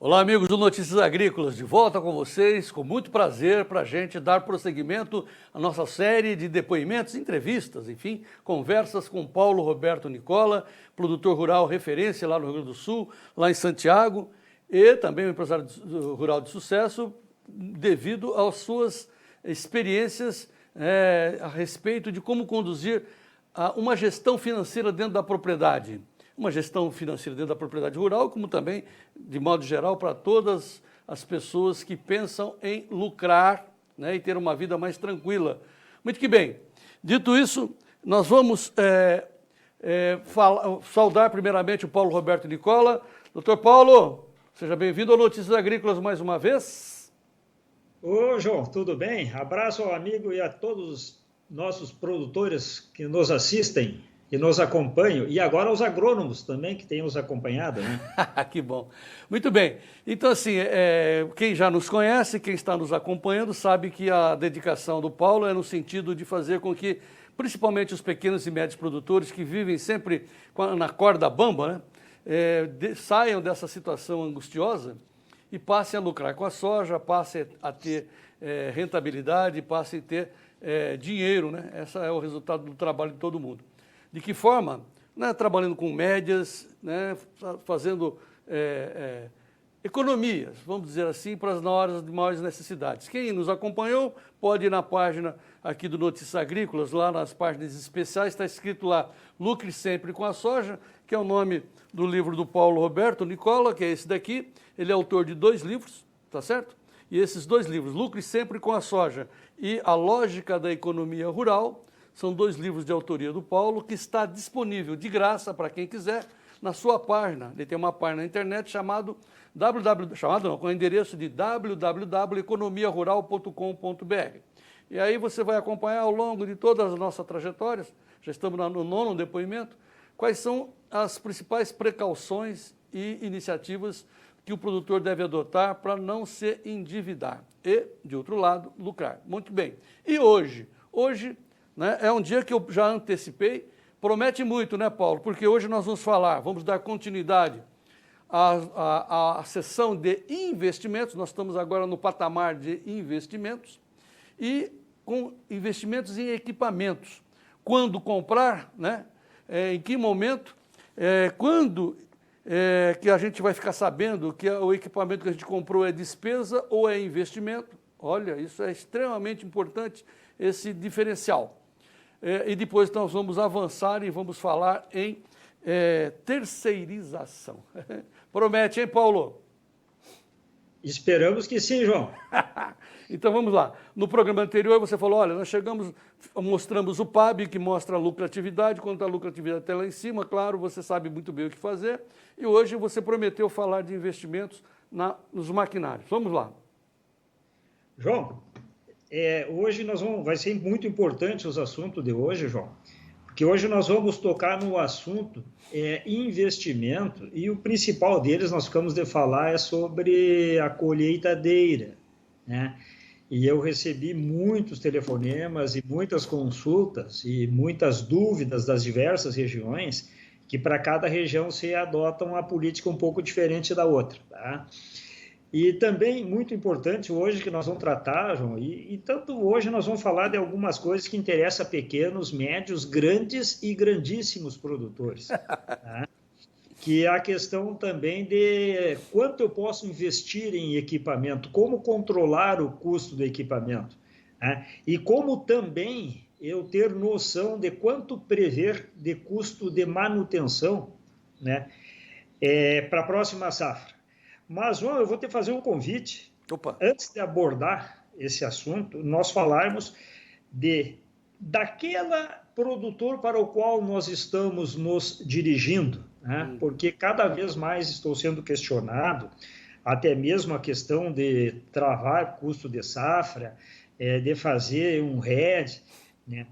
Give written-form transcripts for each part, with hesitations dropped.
Olá, amigos do Notícias Agrícolas, de volta com vocês, com muito prazer para a gente dar prosseguimento à nossa série de depoimentos, entrevistas, enfim, conversas com Paulo Roberto Nicola, produtor rural referência lá no Rio Grande do Sul, lá em Santiago, e também um empresário rural de sucesso devido às suas experiências a respeito de como conduzir uma gestão financeira dentro da propriedade. Uma gestão financeira dentro da propriedade rural, como também, de modo geral, para todas as pessoas que pensam em lucrar, né, e ter uma vida mais tranquila. Muito que bem. Dito isso, nós vamos saudar primeiramente o Paulo Roberto Nicola. Doutor Paulo, seja bem-vindo ao Notícias Agrícolas mais uma vez. Ô, João, tudo bem? Abraço ao amigo e a todos os nossos produtores que nos assistem e nos acompanham, e agora os agrônomos também que têm nos acompanhado, né? Que bom. Muito bem. Então, assim, quem já nos conhece, quem está nos acompanhando, sabe que a dedicação do Paulo é no sentido de fazer com que, principalmente os pequenos e médios produtores que vivem sempre na corda bamba, né, saiam dessa situação angustiosa e passem a lucrar com a soja, passem a ter rentabilidade, passem a ter dinheiro, né? Esse é o resultado do trabalho de todo mundo. De que forma? Né, trabalhando com médias, né, fazendo economias, vamos dizer assim, para as horas de maiores necessidades. Quem nos acompanhou pode ir na página aqui do Notícias Agrícolas, lá nas páginas especiais, está escrito lá, Lucre Sempre com a Soja, que é o nome do livro do Paulo Roberto Nicola, que é esse daqui. Ele é autor de 2 livros, tá certo? E esses 2 livros, Lucre Sempre com a Soja e A Lógica da Economia Rural, são 2 livros de autoria do Paulo, que está disponível de graça para quem quiser na sua página. Ele tem uma página na internet com o endereço de www.economiarural.com.br. E aí você vai acompanhar ao longo de todas as nossas trajetórias, já estamos no 9º depoimento, quais são as principais precauções e iniciativas que o produtor deve adotar para não se endividar e, de outro lado, lucrar. Muito bem. E hoje, né, é um dia que eu já antecipei, promete muito, né, Paulo? Porque hoje nós vamos dar continuidade à sessão de investimentos, nós estamos agora no patamar de investimentos, e com investimentos em equipamentos. Quando comprar, né, em que momento, quando que a gente vai ficar sabendo que o equipamento que a gente comprou é despesa ou é investimento. Olha, isso é extremamente importante, esse diferencial. E depois nós vamos avançar e vamos falar em terceirização. Promete, hein, Paulo? Esperamos que sim, João. Então vamos lá. No programa anterior você falou, olha, nós mostramos o PAB, que mostra a lucratividade, quanto a lucratividade está lá em cima, claro, você sabe muito bem o que fazer, e hoje você prometeu falar de investimentos nos maquinários. Vamos lá. João, hoje vai ser muito importante os assuntos de hoje, João, porque hoje nós vamos tocar no assunto investimento, e o principal deles nós ficamos de falar é sobre a colheitadeira, né? E eu recebi muitos telefonemas e muitas consultas e muitas dúvidas das diversas regiões, que para cada região se adota uma política um pouco diferente da outra, tá? E também, muito importante hoje que nós vamos tratar, João, e tanto hoje nós vamos falar de algumas coisas que interessam a pequenos, médios, grandes e grandíssimos produtores, tá? Que é a questão também de quanto eu posso investir em equipamento, como controlar o custo do equipamento, né? E como também eu ter noção de quanto prever de custo de manutenção, né, para a próxima safra. Mas, João, eu vou te fazer um convite. Opa. Antes de abordar esse assunto, nós falarmos daquela produtor para o qual nós estamos nos dirigindo, né? Porque cada vez mais estou sendo questionado, até mesmo a questão de travar custo de safra, de fazer um RED, né?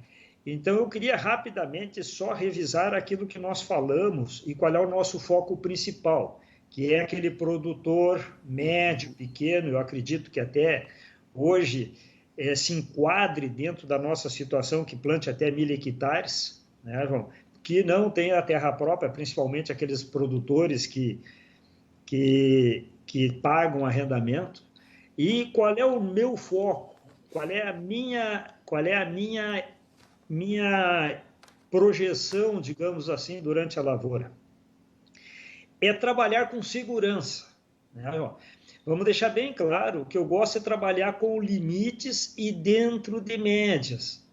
Então, eu queria rapidamente só revisar aquilo que nós falamos e qual é o nosso foco principal, que é aquele produtor médio, pequeno, eu acredito que até hoje se enquadre dentro da nossa situação, que plante até 1.000 hectares, né, João? Que não tem a terra própria, principalmente aqueles produtores que que pagam arrendamento, e qual é o meu foco, qual é a minha projeção, digamos assim, durante a lavoura. É trabalhar com segurança, né? Vamos deixar bem claro que eu gosto de trabalhar com limites e dentro de médias.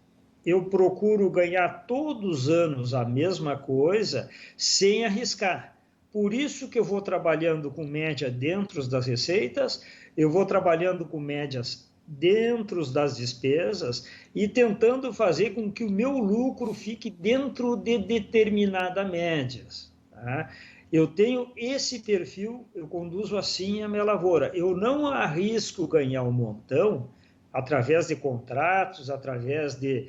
Eu procuro ganhar todos os anos a mesma coisa sem arriscar. Por isso que eu vou trabalhando com média dentro das receitas, eu vou trabalhando com médias dentro das despesas e tentando fazer com que o meu lucro fique dentro de determinadas médias, tá? Eu tenho esse perfil, eu conduzo assim a minha lavoura. Eu não arrisco ganhar um montão através de contratos, através de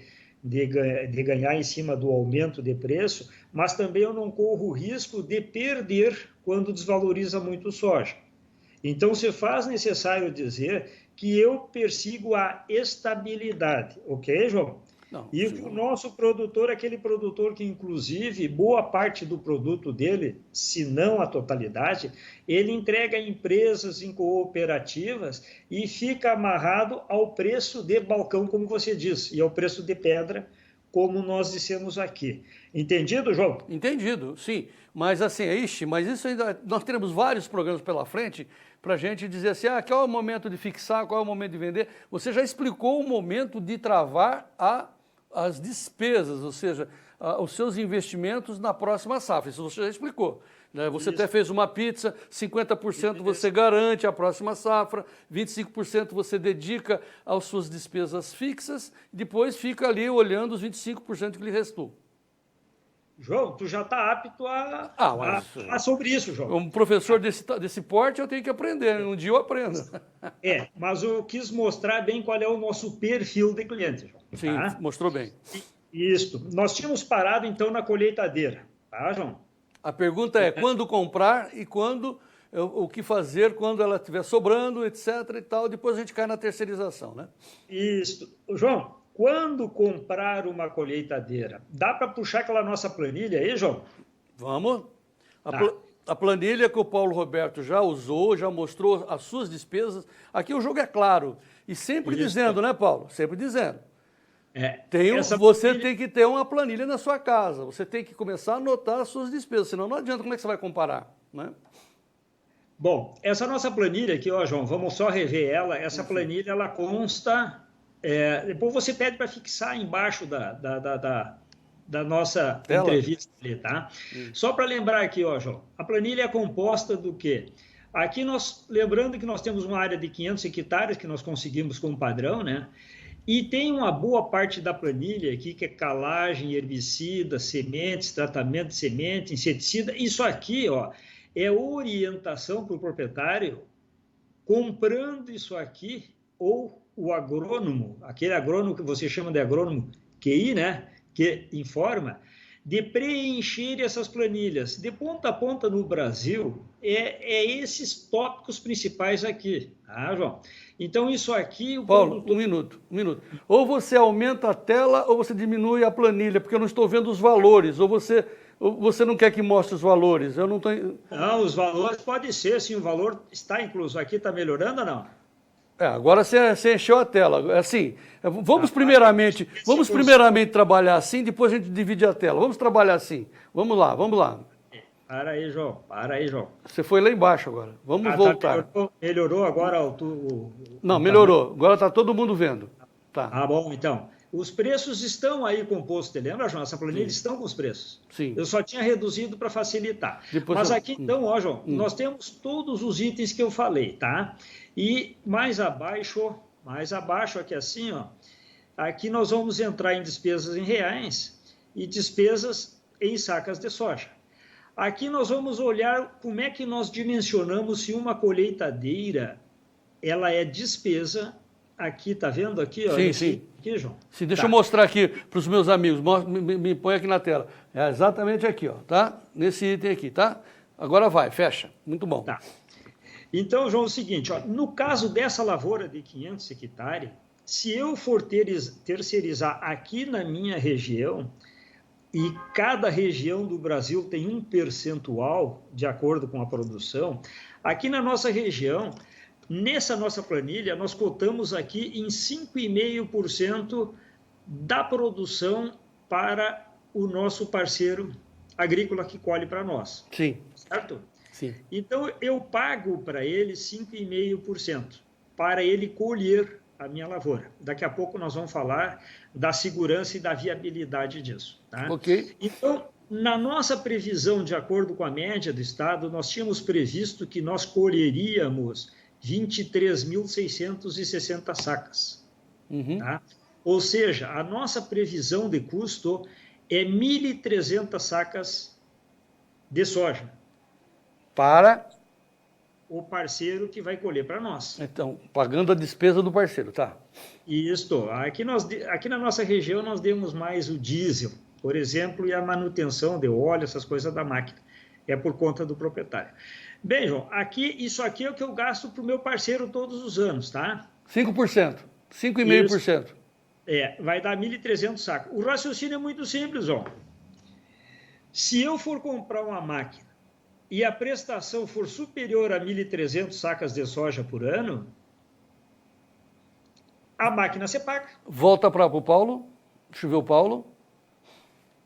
ganhar em cima do aumento de preço, mas também eu não corro o risco de perder quando desvaloriza muito o soja. Então, se faz necessário dizer que eu persigo a estabilidade, ok, João? Não, E o nosso produtor, aquele produtor que, inclusive, boa parte do produto dele, se não a totalidade, ele entrega em empresas, em cooperativas e fica amarrado ao preço de balcão, como você disse, e ao preço de pedra, como nós dissemos aqui. Entendido, João? Entendido, sim. Mas assim, mas isso ainda, nós teremos vários programas pela frente para a gente dizer assim, qual é o momento de fixar, qual é o momento de vender. Você já explicou o momento de travar as despesas, ou seja, os seus investimentos na próxima safra. Isso você já explicou, né? Você até fez uma pizza, 50% você garante a próxima safra, 25% você dedica às suas despesas fixas, e depois fica ali olhando os 25% que lhe restou. João, tu já está apto a falar sobre isso, João. Um professor desse porte eu tenho que aprender, um dia eu aprendo. Mas eu quis mostrar bem qual é o nosso perfil de cliente, João. Sim, tá? Mostrou bem. Isso. Nós tínhamos parado, então, na colheitadeira, tá, João? A pergunta é quando comprar e quando, o que fazer quando ela estiver sobrando, etc. e tal. Depois a gente cai na terceirização, né? Isso. João, quando comprar uma colheitadeira, dá para puxar aquela nossa planilha aí, João? Vamos. A planilha que o Paulo Roberto já usou, já mostrou as suas despesas. Aqui o jogo é claro. E sempre dizendo, né, Paulo? Sempre dizendo. Você tem que ter uma planilha na sua casa. Você tem que começar a anotar as suas despesas, senão não adianta. Como é que você vai comparar, né? Bom, essa nossa planilha aqui, ó, João, vamos só rever ela. Essa planilha, ela consta... depois você pede para fixar embaixo da nossa entrevista ali, tá? Só para lembrar aqui, ó, João, a planilha é composta do quê? Aqui lembrando que nós temos uma área de 500 hectares que nós conseguimos como padrão, né? E tem uma boa parte da planilha aqui que é calagem, herbicida, sementes, tratamento de semente, inseticida. Isso aqui, ó, é orientação para o proprietário comprando isso aqui ou o agrônomo, aquele agrônomo que você chama de agrônomo QI, né, que informa, de preencher essas planilhas. De ponta a ponta no Brasil, esses tópicos principais aqui, tá, João? Então, isso aqui... Paulo, um minuto. Ou você aumenta a tela ou você diminui a planilha, porque eu não estou vendo os valores, ou você não quer que mostre os valores. Eu não estou... Não, os valores pode ser, sim, o valor está incluso. Aqui está melhorando ou não? Agora você encheu a tela. Assim, vamos primeiramente trabalhar assim, depois a gente divide a tela. Vamos trabalhar assim. Vamos lá. Para aí, João. Você foi lá embaixo agora. Vamos voltar. Melhorou agora Não, melhorou. Agora está todo mundo vendo. Tá. Bom, então. Os preços estão aí compostos, te lembra, João? Essa planilha estão com os preços. Sim. Eu só tinha reduzido para facilitar. Mas aqui, então, ó, João, nós temos todos os itens que eu falei, tá? E mais abaixo, aqui assim, ó, aqui nós vamos entrar em despesas em reais e despesas em sacas de soja. Aqui nós vamos olhar como é que nós dimensionamos se uma colheitadeira ela é despesa. Aqui, tá vendo aqui? Ó, sim. Aqui, João. Sim, deixa eu mostrar aqui para os meus amigos. Me põe aqui na tela. É exatamente aqui, ó, tá? Nesse item aqui, tá? Agora vai, fecha. Muito bom. Tá. Então, João, é o seguinte, ó, no caso dessa lavoura de 500 hectares, se eu for terceirizar aqui na minha região, e cada região do Brasil tem um percentual de acordo com a produção, aqui na nossa região, nessa nossa planilha, nós cotamos aqui em 5,5% da produção para o nosso parceiro agrícola que colhe para nós. Sim. Certo? Sim. Então, eu pago para ele 5,5% para ele colher a minha lavoura. Daqui a pouco nós vamos falar da segurança e da viabilidade disso. Tá? Ok. Então, na nossa previsão, de acordo com a média do Estado, nós tínhamos previsto que nós colheríamos 23.660 sacas. Uhum. Tá? Ou seja, a nossa previsão de custo é 1.300 sacas de soja. Para? O parceiro que vai colher para nós. Então, pagando a despesa do parceiro, tá? Isso. Aqui na nossa região nós demos mais o diesel, por exemplo, e a manutenção de óleo, essas coisas da máquina. É por conta do proprietário. Bem, João, isso aqui é o que eu gasto para o meu parceiro todos os anos, tá? 5%. 5,5%. Vai dar 1.300 sacos. O raciocínio é muito simples, João. Se eu for comprar uma máquina e a prestação for superior a 1.300 sacas de soja por ano, a máquina você paga. Volta para o Paulo. Deixa eu ver o Paulo.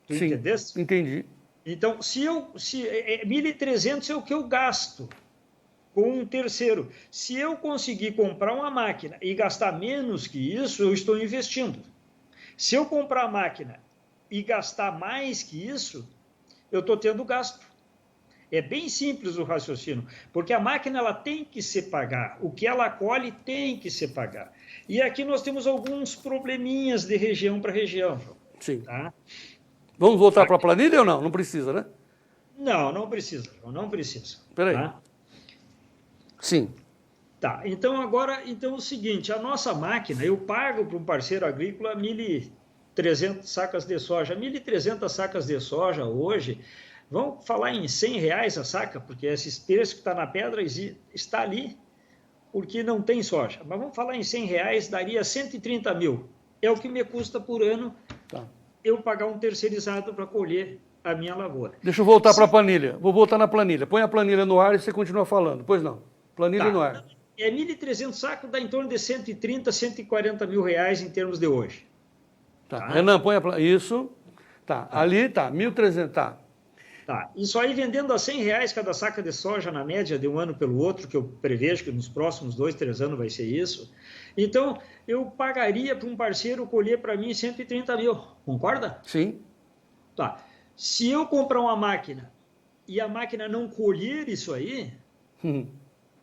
Tu Sim, entendesse? entendi. Então, 1.300 é o que eu gasto com um terceiro. Se eu conseguir comprar uma máquina e gastar menos que isso, eu estou investindo. Se eu comprar a máquina e gastar mais que isso, eu estou tendo gasto. É bem simples o raciocínio, porque a máquina ela tem que se pagar, o que ela colhe tem que se pagar. E aqui nós temos alguns probleminhas de região para região. Sim. Tá? Vamos voltar para a planilha ou não? Não precisa, né? Não precisa, não precisa. Espera aí. Tá? Sim. Tá, então é o seguinte, a nossa máquina, eu pago para um parceiro agrícola 1.300 sacas de soja. 1.300 sacas de soja hoje, vamos falar em R$100 a saca, porque esse preço que está na pedra está ali, porque não tem soja. Mas vamos falar em R$100, daria 130 mil. É o que me custa por ano eu pagar um terceirizado para colher a minha lavoura. Deixa eu voltar para a planilha. Vou voltar na planilha. Põe a planilha no ar e você continua falando. Pois não. Planilha no ar. 1.300 sacos dá em torno de 130, 140 mil reais em termos de hoje. Tá. Renan, põe a planilha. Isso. Tá. Ali tá. 1.300. Tá. Tá. Isso aí vendendo a R$100 cada saca de soja na média de um ano pelo outro, que eu prevejo que nos próximos 2, 3 anos vai ser isso. Então, eu pagaria para um parceiro colher para mim 130 mil. Concorda? Sim. Tá. Se eu comprar uma máquina e a máquina não colher isso aí,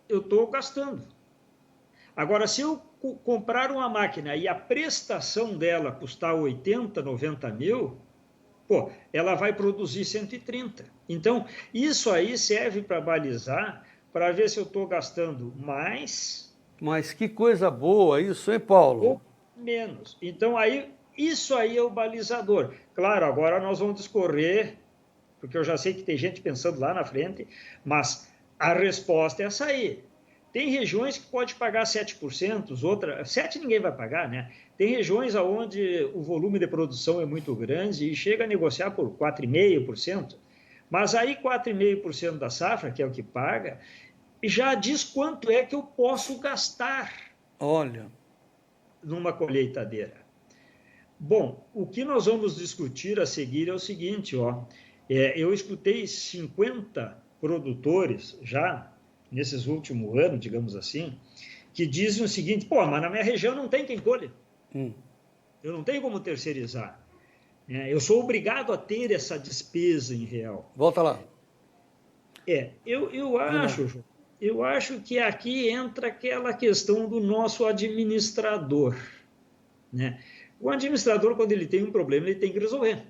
eu estou gastando. Agora, se eu comprar uma máquina e a prestação dela custar 80, 90 mil, ela vai produzir 130. Então, isso aí serve para balizar, para ver se eu estou gastando mais. Mas que coisa boa isso, hein, Paulo? Ou menos. Então, isso aí é o balizador. Claro, agora nós vamos discorrer, porque eu já sei que tem gente pensando lá na frente, mas a resposta é essa aí. Tem regiões que pode pagar 7%, outras 7% ninguém vai pagar, né? Tem regiões onde o volume de produção é muito grande e chega a negociar por 4,5%, mas aí 4,5% da safra, que é o que paga, já diz quanto é que eu posso gastar. Olha, numa colheitadeira. Bom, o que nós vamos discutir a seguir é o seguinte, eu escutei 50 produtores já nesses últimos anos, digamos assim, que dizem o seguinte: mas na minha região não tem quem colhe. Eu não tenho como terceirizar. Eu sou obrigado a ter essa despesa em real. Volta lá. Eu acho que aqui entra aquela questão do nosso administrador. Né? O administrador, quando ele tem um problema, ele tem que resolver.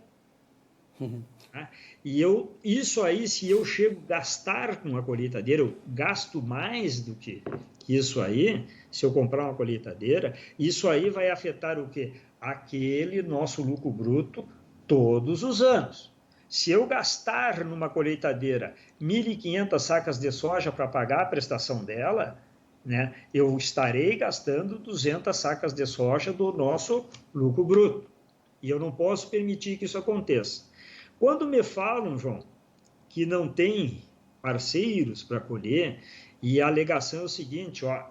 Tá? E isso aí, se eu chego a gastar com a colheitadeira, eu gasto mais do que isso aí, se eu comprar uma colheitadeira, isso aí vai afetar o quê? Aquele nosso lucro bruto todos os anos. Se eu gastar numa colheitadeira 1.500 sacas de soja para pagar a prestação dela, né, eu estarei gastando 200 sacas de soja do nosso lucro bruto. E eu não posso permitir que isso aconteça. Quando me falam, João, que não tem parceiros para colher, e a alegação é o seguinte, ó,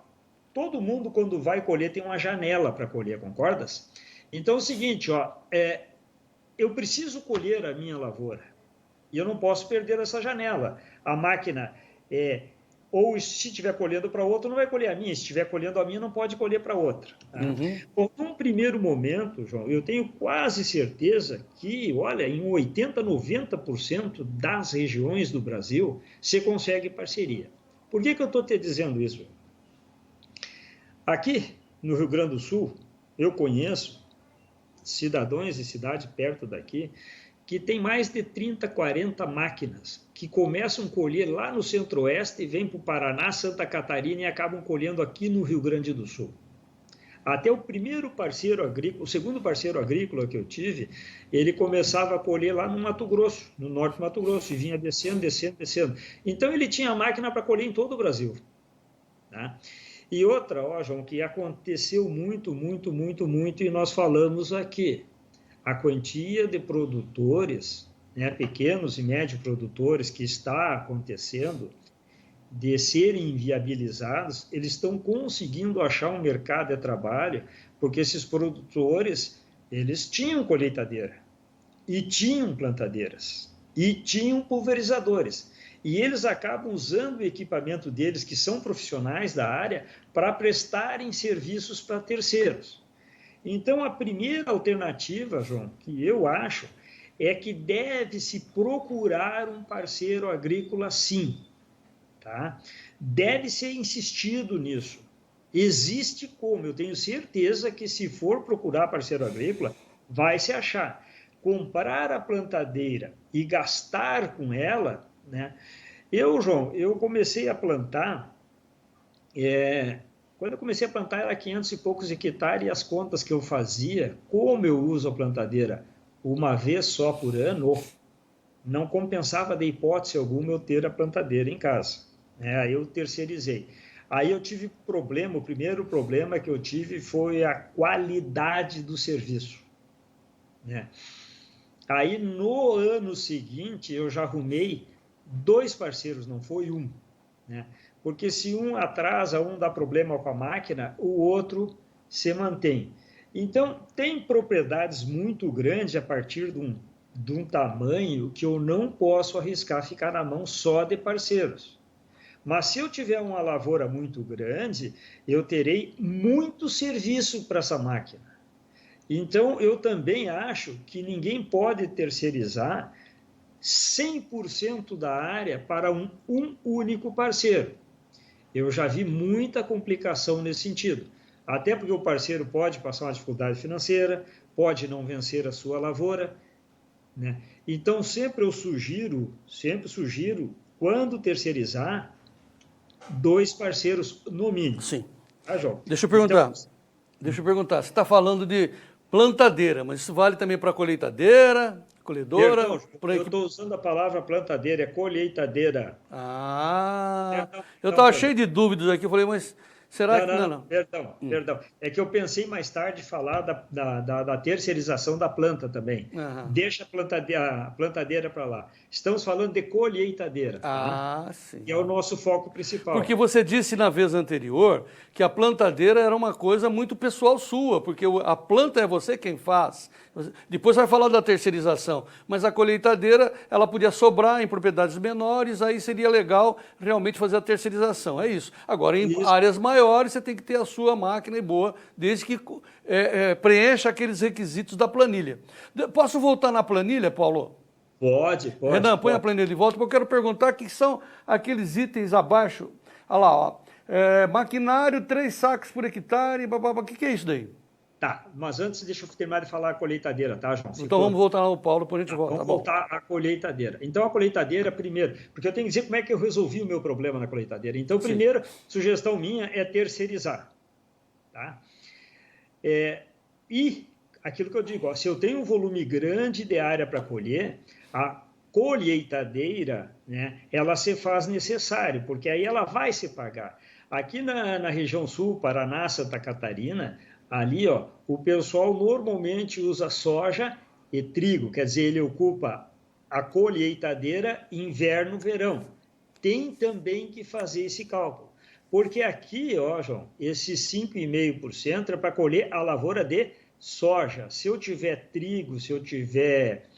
todo mundo quando vai colher tem uma janela para colher, concordas? Então é o seguinte, ó, eu preciso colher a minha lavoura e eu não posso perder essa janela. A máquina, ou se estiver colhendo para outro, não vai colher a minha. Se estiver colhendo a minha, não pode colher para outra. Tá? Bom, num primeiro momento, João, eu tenho quase certeza que, olha, em 80%, 90% das regiões do Brasil, você consegue parceria. Por que eu estou te dizendo isso? Aqui, no Rio Grande do Sul, eu conheço cidadãos e cidades perto daqui que tem mais de 30, 40 máquinas que começam a colher lá no Centro-Oeste e vêm para o Paraná, Santa Catarina e acabam colhendo aqui no Rio Grande do Sul. Até o primeiro parceiro agrícola, o segundo parceiro agrícola que eu tive, ele começava a colher lá no Mato Grosso, no norte do Mato Grosso, e vinha descendo, descendo, descendo. Então ele tinha máquina para colher em todo o Brasil. Tá? E outra, ó, João, que aconteceu muito, muito, muito, muito, e nós falamos aqui, a quantia de produtores, né, pequenos e médios produtores, que está acontecendo, de serem inviabilizados, eles estão conseguindo achar um mercado de trabalho, porque esses produtores, eles tinham colheitadeira, e tinham plantadeiras, e tinham pulverizadores, e eles acabam usando o equipamento deles, que são profissionais da área, para prestarem serviços para terceiros. Então, a primeira alternativa, João, que eu acho, é que deve-se procurar um parceiro agrícola, sim. Tá? Deve ser insistido nisso. Existe como, eu tenho certeza que se for procurar parceiro agrícola, vai se achar. Comprar a plantadeira e gastar com ela, né? João, eu comecei a plantar, quando eu comecei a plantar era 500 e poucos hectares, e as contas que eu fazia, como eu uso a plantadeira uma vez só por ano, não compensava de hipótese alguma eu ter a plantadeira em casa. Aí eu terceirizei. Aí eu tive problema, o primeiro problema que eu tive foi a qualidade do serviço. Aí no ano seguinte eu já arrumei 2 parceiros, não foi um. Porque se um atrasa, um dá problema com a máquina, o outro se mantém. Então, tem propriedades muito grandes a partir de um tamanho que eu não posso arriscar ficar na mão só de parceiros. Mas se eu tiver uma lavoura muito grande, eu terei muito serviço para essa máquina. Então, eu também acho que ninguém pode terceirizar 100% da área para um único parceiro. Eu já vi muita complicação nesse sentido. Até porque o parceiro pode passar uma dificuldade financeira, pode não vencer a sua lavoura. Então, sempre sugiro, quando terceirizar, 2 parceiros no mínimo. Sim. Tá, João? Deixa eu perguntar. Você está falando de plantadeira, mas isso vale também para colheitadeira, colhedora? Eu estou usando a palavra plantadeira, é colheitadeira. Eu estava cheio de dúvidas aqui, eu falei, mas será que... Não. Perdão. É que eu pensei mais tarde falar da terceirização da planta também. Deixa a plantadeira para lá. Estamos falando de colheitadeira. Sim. Que é o nosso foco principal. Porque você disse na vez anterior que a plantadeira era uma coisa muito pessoal sua, porque a planta é você quem faz. Depois vai falar da terceirização, mas a colheitadeira ela podia sobrar em propriedades menores, aí seria legal realmente fazer a terceirização. É isso. Agora, em áreas maiores, você tem que ter a sua máquina e boa, desde que preencha aqueles requisitos da planilha. Posso voltar na planilha, Paulo? Pode. Renan, põe a planilha de volta, porque eu quero perguntar o que são aqueles itens abaixo. Olha lá, ó. Maquinário, 3 sacos por hectare, o que é isso daí? Tá, mas antes deixa eu terminar de falar a colheitadeira, tá, João? Então vamos voltar ao Paulo, depois a gente volta. Vamos voltar à colheitadeira. Então, a colheitadeira, primeiro, porque eu tenho que dizer como é que eu resolvi o meu problema na colheitadeira. Então, primeiro, sugestão minha é terceirizar. Tá? E aquilo que eu digo, ó, se eu tenho um volume grande de área para colher, a colheitadeira, ela se faz necessário, porque aí ela vai se pagar. Aqui na região sul, Paraná, Santa Catarina, ali, o pessoal normalmente usa soja e trigo, quer dizer, ele ocupa a colheitadeira inverno-verão. Tem também que fazer esse cálculo. Porque aqui, ó, João, esse 5,5% é para colher a lavoura de soja. Se eu tiver trigo, se eu tiver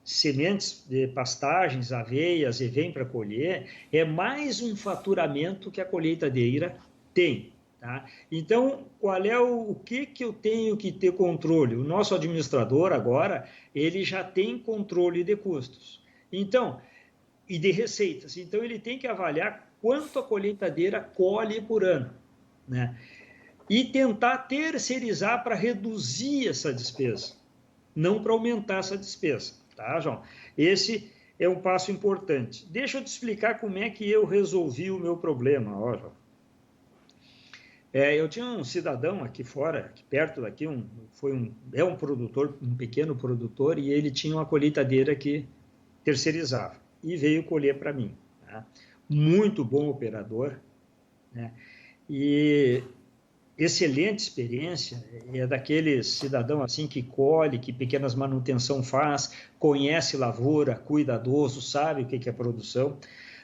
sementes de pastagens, aveias e vem para colher, é mais um faturamento que a colheitadeira tem. Tá? Então, qual é o que eu tenho que ter controle? O nosso administrador agora, ele já tem controle de custos. Então, e de receitas. Então, ele tem que avaliar quanto a colheitadeira colhe por ano, né? E tentar terceirizar para reduzir essa despesa, não para aumentar essa despesa, tá, João? Esse é um passo importante. Deixa eu te explicar como é que eu resolvi o meu problema, ó, João. Eu tinha um cidadão aqui fora, aqui perto daqui, é um produtor, um pequeno produtor, e ele tinha uma colheitadeira que terceirizava e veio colher para mim. Tá? Muito bom operador, né? E excelente experiência, é daqueles cidadão assim que colhe, que pequenas manutenção faz, conhece lavoura, cuidadoso, sabe o que é produção.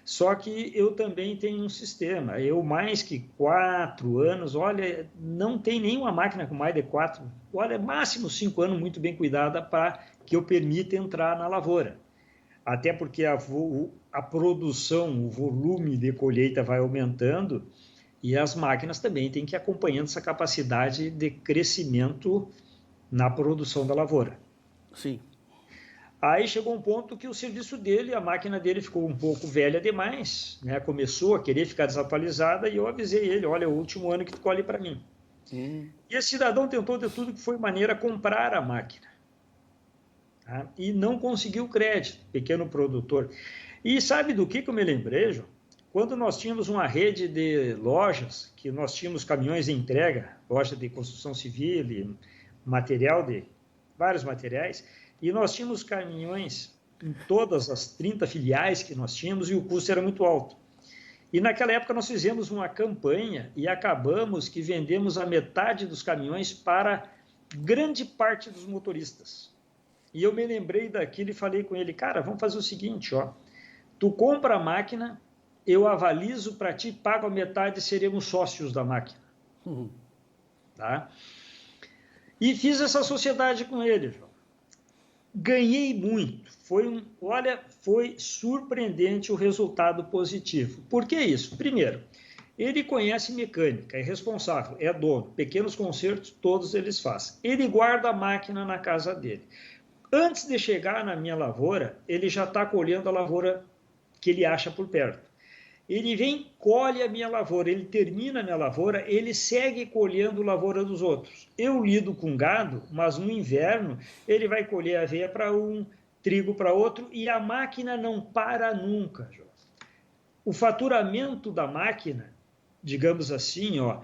Só que eu também tenho um sistema, eu mais que 4 anos, olha, não tem nenhuma máquina com mais de 4, olha, máximo 5 anos muito bem cuidada para que eu permita entrar na lavoura. Até porque a produção, o volume de colheita vai aumentando e as máquinas também têm que ir acompanhando essa capacidade de crescimento na produção da lavoura. Sim. Aí chegou um ponto que o serviço dele, a máquina dele ficou um pouco velha demais, né? Começou a querer ficar desatualizada e eu avisei ele, olha, é o último ano que tu colhe para mim. E esse cidadão tentou de tudo que foi maneira comprar a máquina. Tá? E não conseguiu crédito, pequeno produtor. E sabe do que eu me lembrei, João? Quando nós tínhamos uma rede de lojas, que nós tínhamos caminhões de entrega, loja de construção civil e vários materiais, e nós tínhamos caminhões em todas as 30 filiais que nós tínhamos e o custo era muito alto. E naquela época nós fizemos uma campanha e acabamos que vendemos a metade dos caminhões para grande parte dos motoristas. E eu me lembrei daquilo e falei com ele, cara, vamos fazer o seguinte, ó, tu compra a máquina, eu avalizo para ti, pago a metade e seremos sócios da máquina. Tá? E fiz essa sociedade com ele, João. Ganhei muito, foi surpreendente o resultado positivo. Por que isso? Primeiro, ele conhece mecânica, é responsável, é dono, pequenos consertos, todos eles fazem. Ele guarda a máquina na casa dele. Antes de chegar na minha lavoura, ele já está colhendo a lavoura que ele acha por perto. Ele vem, colhe a minha lavoura, ele termina a minha lavoura, ele segue colhendo a lavoura dos outros. Eu lido com gado, mas no inverno ele vai colher aveia para um, trigo para outro, e a máquina não para nunca, João. O faturamento da máquina, digamos assim, ó,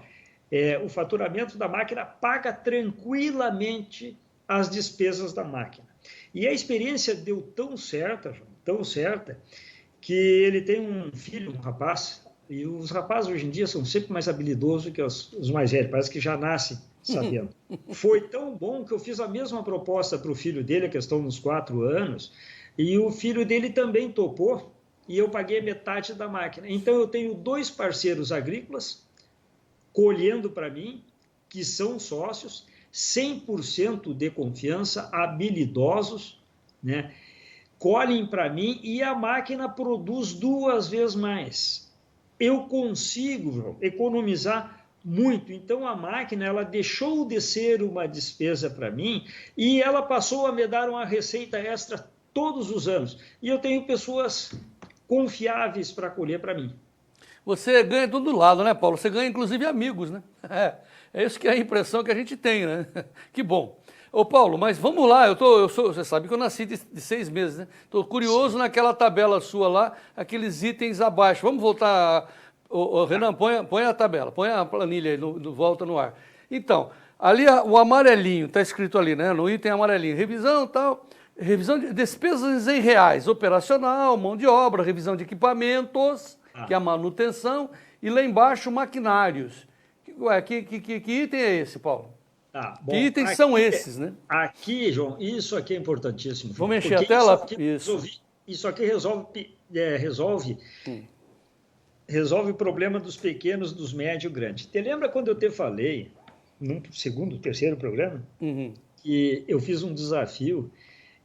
o faturamento da máquina paga tranquilamente as despesas da máquina. E a experiência deu tão certa, João, tão certa, que ele tem um filho, um rapaz, e os rapazes hoje em dia são sempre mais habilidosos que os mais velhos, parece que já nascem sabendo. Foi tão bom que eu fiz a mesma proposta para o filho dele, a questão dos 4 anos, e o filho dele também topou, e eu paguei metade da máquina. Então eu tenho 2 parceiros agrícolas colhendo para mim, que são sócios, 100% de confiança, habilidosos, né? Colhem para mim e a máquina produz 2 vezes mais. Eu consigo economizar muito. Então, a máquina ela deixou de ser uma despesa para mim e ela passou a me dar uma receita extra todos os anos. E eu tenho pessoas confiáveis para colher para mim. Você ganha de todo lado, né, Paulo? Você ganha, inclusive, amigos, né? É isso que é a impressão que a gente tem, né? Que bom. Ô Paulo, mas vamos lá, você sabe que eu nasci de 6 meses, né? Estou curioso naquela tabela sua lá, aqueles itens abaixo. Vamos voltar, Renan, põe a tabela, põe a planilha aí, volta no ar. Então, ali o amarelinho, está escrito ali, né? No item amarelinho, revisão tal, revisão de despesas em reais, operacional, mão de obra, revisão de equipamentos, que é a manutenção, e lá embaixo maquinários. Que item é esse, Paulo? Tá, bom, Que itens são esses, né? Aqui, João, isso aqui é importantíssimo. Vou mexer a porque tela? isso aqui resolve o problema dos pequenos, dos médios, grandes. Te lembra quando eu te falei, no segundo, terceiro programa, que eu fiz um desafio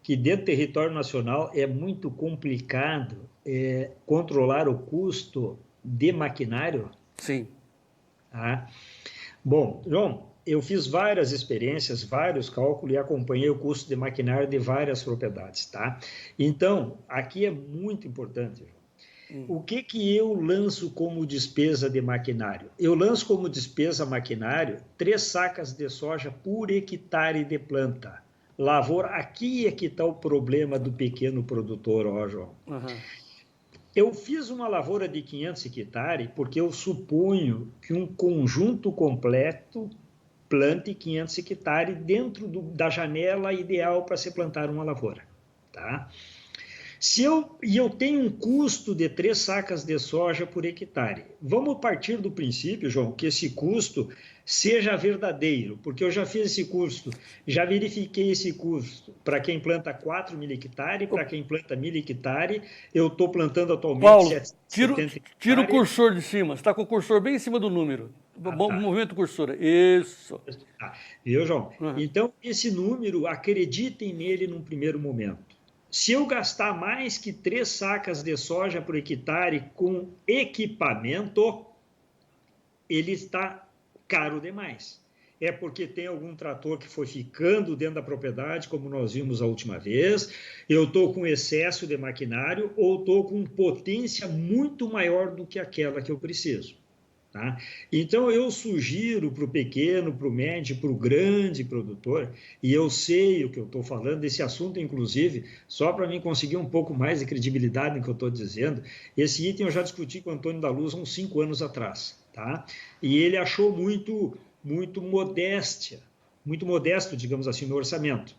que dentro do território nacional é muito complicado controlar o custo de maquinário? Sim. Ah. Bom, João, eu fiz várias experiências, vários cálculos e acompanhei o custo de maquinário de várias propriedades, tá? Então, aqui é muito importante, João. O que eu lanço como despesa de maquinário? Eu lanço como despesa maquinário 3 sacas de soja por hectare de planta. Lavoura, aqui é que está o problema do pequeno produtor, ó, João. Eu fiz uma lavoura de 500 hectares porque eu suponho que um conjunto completo plante 500 hectares dentro da janela ideal para se plantar uma lavoura, tá? Eu tenho um custo de 3 sacas de soja por hectare. Vamos partir do princípio, João, que esse custo seja verdadeiro, porque eu já fiz esse custo, já verifiquei esse custo para quem planta 4.000 hectares, para quem planta 1.000 hectares, eu estou plantando atualmente Paulo, 770 hectares. tira o cursor de cima, você está com o cursor bem em cima do número. Movimento o cursor, isso. Viu, João? Então, esse número, acreditem nele num primeiro momento. Se eu gastar mais que 3 sacas de soja por hectare com equipamento, ele está caro demais. É porque tem algum trator que foi ficando dentro da propriedade, como nós vimos a última vez, eu estou com excesso de maquinário ou estou com potência muito maior do que aquela que eu preciso. Tá? Então, eu sugiro para o pequeno, para o médio, para o grande produtor, e eu sei o que eu estou falando desse assunto, inclusive, só para mim conseguir um pouco mais de credibilidade no que eu estou dizendo, esse item eu já discuti com o Antônio da Luz há uns 5 anos atrás, tá? E ele achou muito modesto, digamos assim, no orçamento.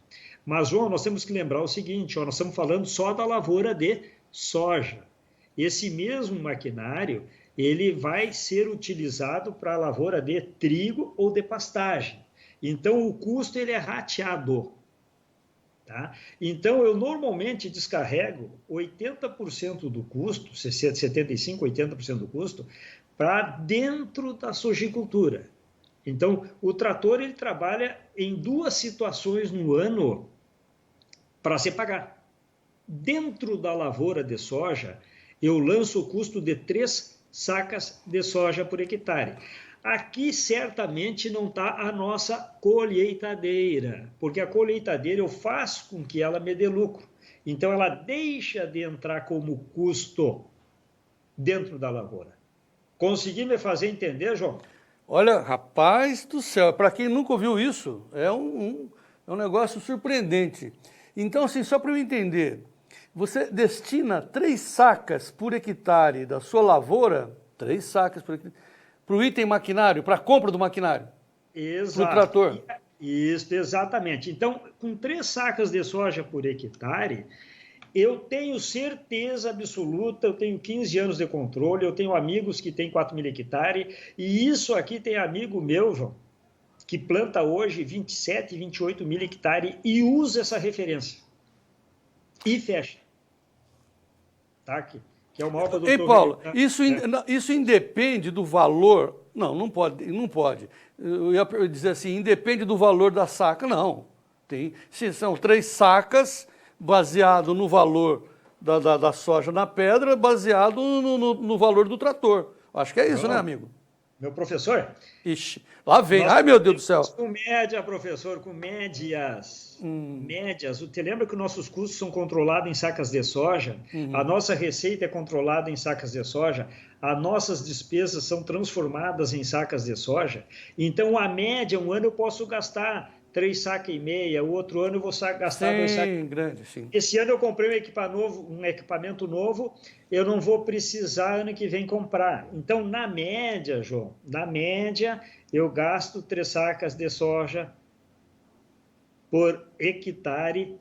Mas, João, nós temos que lembrar o seguinte, nós estamos falando só da lavoura de soja. Esse mesmo maquinário ele vai ser utilizado para a lavoura de trigo ou de pastagem. Então, o custo ele é rateado. Tá? Então, eu normalmente descarrego 80% do custo, 75%, 80% do custo, para dentro da sojicultura. Então, o trator ele trabalha em 2 situações no ano para se pagar. Dentro da lavoura de soja, eu lanço o custo de 3 sacas de soja por hectare. Aqui certamente não está a nossa colheitadeira, porque a colheitadeira eu faço com que ela me dê lucro. Então ela deixa de entrar como custo dentro da lavoura. Consegui me fazer entender, João? Olha, rapaz do céu, para quem nunca ouviu isso, é um negócio surpreendente. Então, assim, só para eu entender, você destina 3 sacas por hectare da sua lavoura, 3 sacas por hectare, para o item maquinário, para a compra do maquinário? Exato. Para o trator? Isso, exatamente. Então, com 3 sacas de soja por hectare, eu tenho certeza absoluta, eu tenho 15 anos de controle, eu tenho amigos que têm 4.000 hectares, e isso aqui tem amigo meu, João, que planta hoje 27, 28.000 hectares e usa essa referência. E fecha. Tá aqui. Que é o maior produtor. Ei, Paulo, isso independe do valor? Não pode. Eu ia dizer assim, independe do valor da saca, não. Se são 3 sacas, baseado no valor da soja na pedra, baseado no valor do trator. Acho que é isso, né, amigo? Meu professor? Ixi, lá vem. Ai, meu Deus do céu. Com média, professor, com médias. Médias. Você lembra que os nossos custos são controlados em sacas de soja? A nossa receita é controlada em sacas de soja? As nossas despesas são transformadas em sacas de soja? Então, a média, um ano eu posso gastar 3,5 sacas, o outro ano eu vou gastar 2 sacas. Grande, sim. Esse ano eu comprei um equipamento novo, eu não vou precisar ano que vem comprar. Então, na média, João, eu gasto 3 sacas de soja por hectare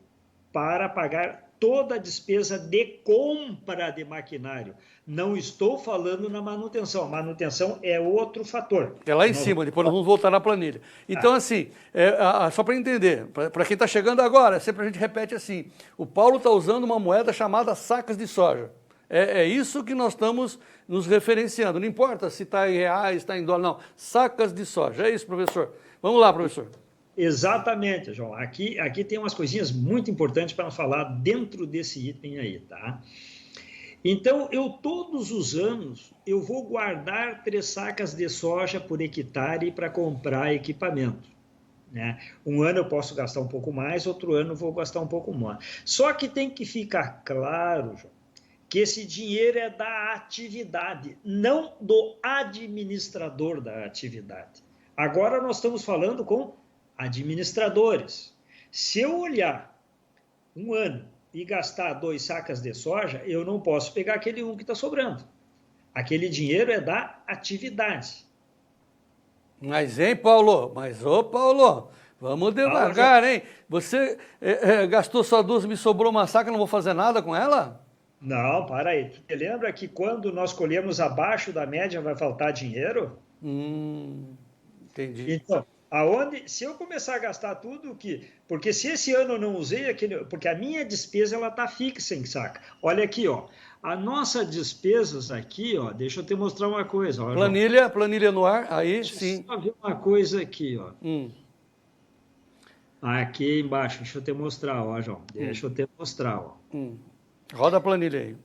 para pagar toda a despesa de compra de maquinário. Não estou falando na manutenção. A manutenção é outro fator. É lá em cima, depois nós vamos voltar na planilha. Então, assim, só para entender, para quem está chegando agora, sempre a gente repete assim, o Paulo está usando uma moeda chamada sacas de soja. É isso que nós estamos nos referenciando. Não importa se está em reais, está em dólar, não. Sacas de soja. É isso, professor. Vamos lá, professor. Exatamente, João. Aqui tem umas coisinhas muito importantes para falar dentro desse item aí, tá? Então, todos os anos, eu vou guardar 3 sacas de soja por hectare para comprar equipamento. Né? Um ano eu posso gastar um pouco mais, outro ano eu vou gastar um pouco mais. Só que tem que ficar claro, João, que esse dinheiro é da atividade, não do administrador da atividade. Agora nós estamos falando com administradores. Se eu olhar um ano e gastar 2 sacas de soja, eu não posso pegar aquele que está sobrando. Aquele dinheiro é da atividade. Mas, hein, Paulo? Paulo, vamos devagar, hein? Você gastou só 2, me sobrou uma saca, não vou fazer nada com ela? Não, para aí. Tu te lembra que quando nós colhemos abaixo da média vai faltar dinheiro? Entendi. Então, se eu começar a gastar tudo porque se esse ano eu não usei porque a minha despesa ela tá fixa em saca. Olha aqui, ó. A nossa despesas aqui, ó, deixa eu te mostrar uma coisa, ó, planilha no ar, aí deixa sim. Só ver uma coisa aqui, ó. Aqui embaixo, deixa eu te mostrar, ó, João. Deixa eu te mostrar, ó. Roda a planilha aí.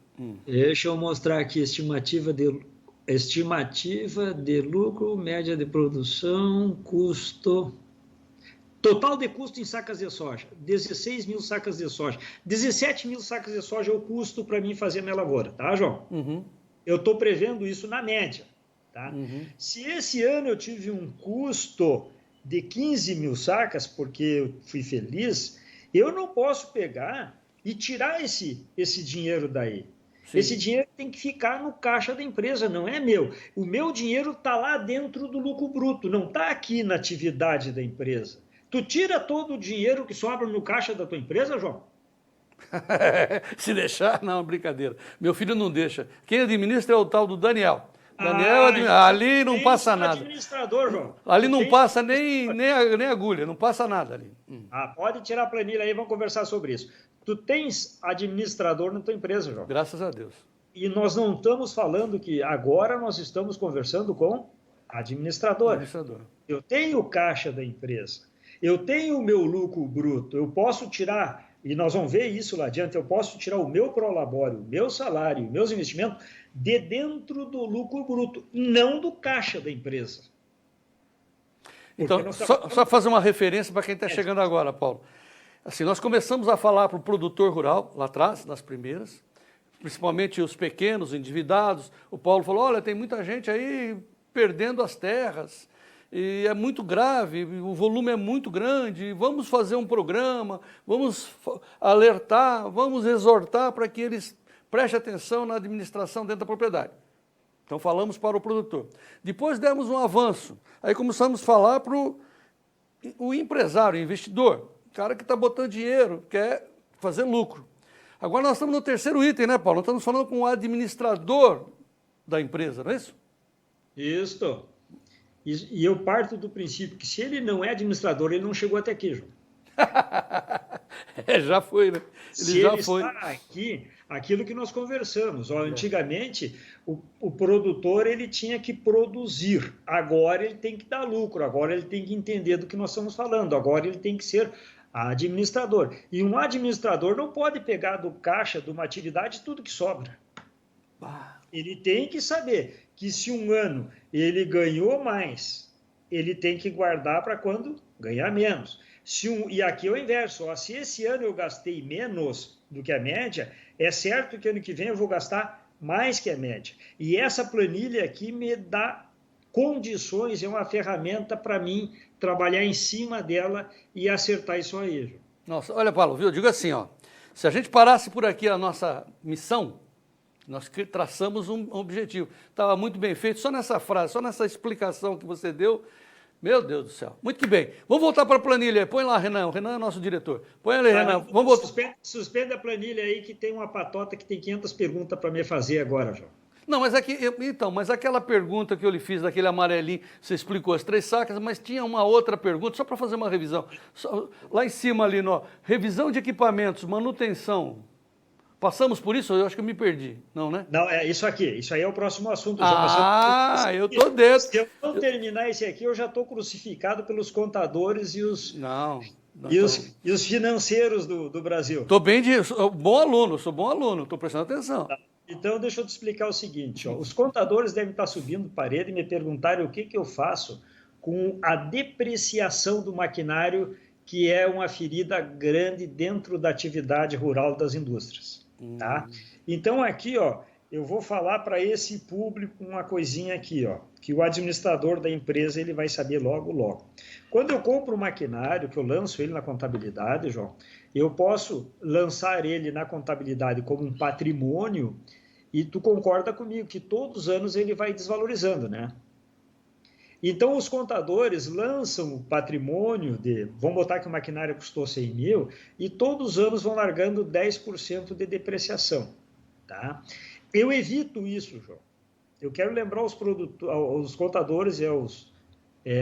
Deixa eu mostrar aqui estimativa de lucro, média de produção, custo. Total de custo em sacas de soja, 16 mil sacas de soja. 17 mil sacas de soja é o custo para mim fazer minha lavoura, tá, João? Eu estou prevendo isso na média, tá? Se esse ano eu tive um custo de 15 mil sacas, porque eu fui feliz, eu não posso pegar e tirar esse dinheiro daí. Sim. Esse dinheiro tem que ficar no caixa da empresa, não é meu. O meu dinheiro está lá dentro do lucro bruto, não está aqui na atividade da empresa. Tu tira todo o dinheiro que sobra no caixa da tua empresa, João? Se deixar, não, brincadeira. Meu filho não deixa. Quem administra é o tal do Daniel. Ali não passa nada. Administrador, João. Ali não passa nem agulha, não passa nada ali. Pode tirar a planilha aí, vamos conversar sobre isso. Tu tens administrador na tua empresa, João. Graças a Deus. E nós não estamos falando que agora nós estamos conversando com administrador. Eu tenho o caixa da empresa. Eu tenho o meu lucro bruto. Eu posso tirar, e nós vamos ver isso lá adiante, eu posso tirar o meu prolabório, o meu salário, meus investimentos de dentro do lucro bruto, não do caixa da empresa. Então, só fazer uma referência para quem está chegando agora, Paulo. Assim, nós começamos a falar para o produtor rural, lá atrás, nas primeiras, principalmente os pequenos, endividados. O Paulo falou, olha, tem muita gente aí perdendo as terras, e é muito grave, o volume é muito grande, vamos fazer um programa, vamos alertar, vamos exortar para que eles prestem atenção na administração dentro da propriedade. Então falamos para o produtor. Depois demos um avanço, aí começamos a falar para o empresário, o investidor, o cara que está botando dinheiro, quer fazer lucro. Agora nós estamos no terceiro item, né, Paulo? Nós estamos falando com o administrador da empresa, não é isso? Isso. E eu parto do princípio que se ele não é administrador, ele não chegou até aqui, João. Já foi, né? Ele está aqui, aquilo que nós conversamos. Ó, antigamente, o produtor ele tinha que produzir. Agora ele tem que dar lucro. Agora ele tem que entender do que nós estamos falando. Agora ele tem que ser administrador. E um administrador não pode pegar do caixa de uma atividade tudo que sobra. Ele tem que saber que se um ano ele ganhou mais, ele tem que guardar para quando ganhar menos. E aqui é o inverso. Ó, se esse ano eu gastei menos do que a média, é certo que ano que vem eu vou gastar mais que a média. E essa planilha aqui me dá condições, é uma ferramenta para mim trabalhar em cima dela e acertar isso aí, João. Nossa, olha, Paulo, viu? Eu digo assim, ó, se a gente parasse por aqui a nossa missão, nós traçamos um objetivo. Estava muito bem feito, só nessa frase, só nessa explicação que você deu, Meu Deus do céu. Muito que bem. Vamos voltar para a planilha. Põe lá, Renan. O Renan é nosso diretor. Põe ali, Renan. Vamos voltar. Suspende a planilha aí que tem uma patota que tem 500 perguntas para me fazer agora, João. Não, mas mas aquela pergunta que eu lhe fiz daquele amarelinho, você explicou as 3 sacas, mas tinha uma outra pergunta, só para fazer uma revisão. Lá em cima ali, revisão de equipamentos, manutenção. Passamos por isso? Eu acho que eu me perdi. Não, né? Não, é isso aqui. Isso aí é o próximo assunto, João. Eu tô dentro. Se eu não terminar esse aqui, eu já estou crucificado pelos contadores e os, não, e os financeiros do Brasil. Estou bem bom aluno, sou bom aluno, estou prestando atenção. Tá. Então, deixa eu te explicar o seguinte. Os contadores devem estar subindo parede e me perguntarem o que eu faço com a depreciação do maquinário, que é uma ferida grande dentro da atividade rural das indústrias. Tá? Então, aqui, eu vou falar para esse público uma coisinha aqui, que o administrador da empresa ele vai saber logo, logo. Quando eu compro um maquinário, que eu lanço ele na contabilidade, João, eu posso lançar ele na contabilidade como um patrimônio e tu concorda comigo que todos os anos ele vai desvalorizando, né? Então, os contadores lançam o patrimônio vamos botar que o maquinário custou 100 mil, e todos os anos vão largando 10% de depreciação. Tá? Eu evito isso, João. Eu quero lembrar os contadores e aos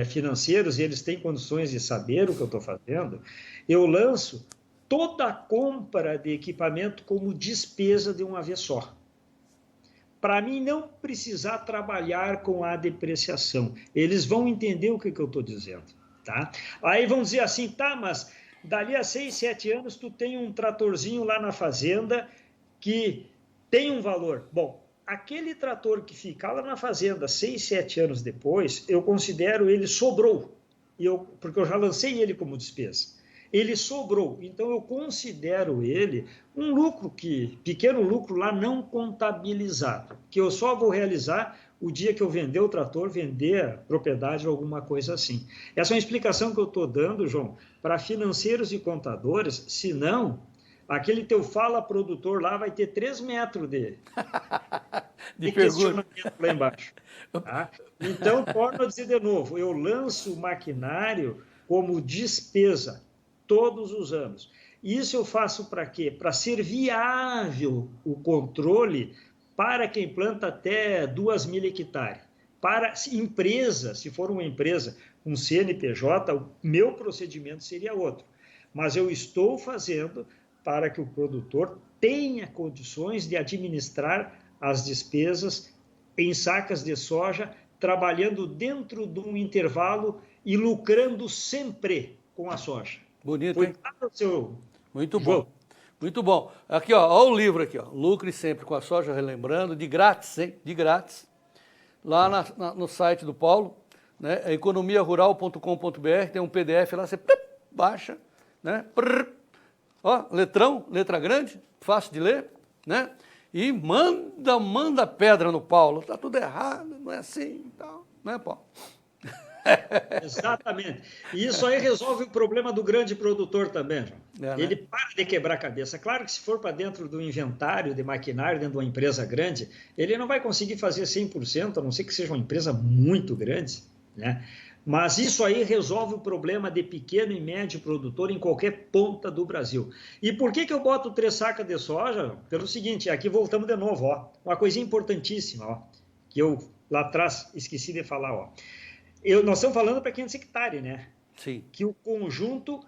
financeiros, e eles têm condições de saber o que eu estou fazendo, eu lanço toda a compra de equipamento como despesa de uma vez só. Para mim não precisar trabalhar com a depreciação. Eles vão entender o que eu estou dizendo. Tá? Aí vão dizer assim, tá, mas dali a 6, 7 anos tu tem um tratorzinho lá na fazenda que tem um valor. Bom, aquele trator que fica lá na fazenda 6, 7 anos depois, eu considero ele sobrou, porque eu já lancei ele como despesa. Ele sobrou, então eu considero ele um lucro pequeno lucro lá não contabilizado, que eu só vou realizar o dia que eu vender o trator, vender a propriedade ou alguma coisa assim. Essa é uma explicação que eu estou dando, João, para financeiros e contadores, senão aquele teu fala produtor lá vai ter 3 metros de questionamento lá embaixo. Tá? Então, torno a dizer de novo, eu lanço o maquinário como despesa todos os anos. Isso eu faço para quê? Para ser viável o controle para quem planta até 2.000 hectares. Para empresa, se for uma empresa com CNPJ, o meu procedimento seria outro. Mas eu estou fazendo para que o produtor tenha condições de administrar as despesas em sacas de soja, trabalhando dentro de um intervalo e lucrando sempre com a soja. Bonito, hein? Muito João. bom. Muito bom. Aqui, ó o livro aqui, ó. Lucre sempre com a soja, relembrando, de grátis, hein? De grátis. Lá no site do Paulo, né? É economiarural.com.br, tem um PDF lá, você baixa, né? Ó, letra grande, fácil de ler, né? E manda pedra no Paulo. Tá tudo errado, não é assim e tal, né, Paulo? Exatamente. E isso aí resolve o problema do grande produtor também, João. Ele para de quebrar a cabeça. Claro que se for para dentro do inventário de maquinário, dentro de uma empresa grande, ele não vai conseguir fazer 100%, a não ser que seja uma empresa muito grande, né? Mas isso aí resolve o problema de pequeno e médio produtor em qualquer ponta do Brasil. E por que eu boto 3 sacas de soja? Pelo seguinte, aqui voltamos de novo, ó. Uma coisinha importantíssima, ó, que eu lá atrás esqueci de falar, ó. Nós estamos falando para 500 hectares, né? Sim. Que o conjunto